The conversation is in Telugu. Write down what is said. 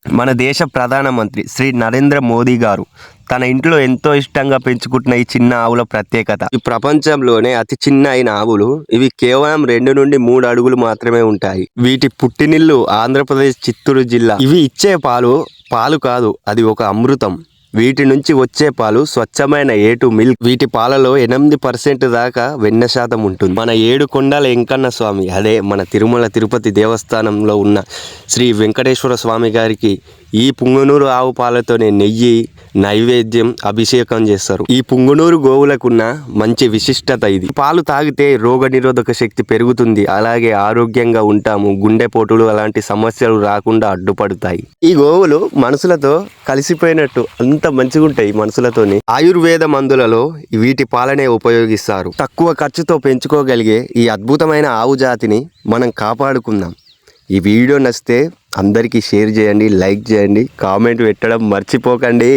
మన దేశ ప్రధానమంత్రి శ్రీ నరేంద్ర మోదీ గారు తన ఇంట్లో ఎంతో ఇష్టంగా పెంచుకుంటున్న ఈ చిన్న ఆవుల ప్రత్యేకత. ఈ ప్రపంచంలోనే అతి చిన్న అయిన ఆవులు ఇవి కేవలం 2 నుండి 3 అడుగులు మాత్రమే ఉంటాయి. వీటి పుట్టినిల్లు ఆంధ్రప్రదేశ్ చిత్తూరు జిల్లా. ఇవి ఇచ్చే పాలు కాదు, అది ఒక అమృతం. వీటి నుంచి వచ్చే పాలు స్వచ్ఛమైన ఏటు మిల్క్. వీటి పాలలో 8% దాకా వెన్న శాతం ఉంటుంది. మన 7 కొండల వెంకన్న స్వామి, అదే మన తిరుమల తిరుపతి దేవస్థానంలో ఉన్న శ్రీ వెంకటేశ్వర స్వామి గారికి ఈ పుంగనూరు ఆవు పాలతోనే నెయ్యి నైవేద్యం అభిషేకం చేస్తారు. ఈ పుంగనూరు గోవులకున్న మంచి విశిష్టత ఇది. పాలు తాగితే రోగనిరోధక శక్తి పెరుగుతుంది, అలాగే ఆరోగ్యంగా ఉంటాము. గుండెపోటులు అలాంటి సమస్యలు రాకుండా అడ్డుపడతాయి. ఈ గోవులు మనుషులతో కలిసిపోయినట్టు అంత మంచిగా ఉంటాయి. మనుషులతోని ఆయుర్వేద మందులలో వీటి పాలనే ఉపయోగిస్తారు. తక్కువ ఖర్చుతో పెంచుకోగలిగే ఈ అద్భుతమైన ఆవు జాతిని మనం కాపాడుకుందాం. ఈ వీడియో నచ్చితే అందరికీ షేర్ చేయండి, లైక్ చేయండి, కామెంట్ పెట్టడం మర్చిపోకండి.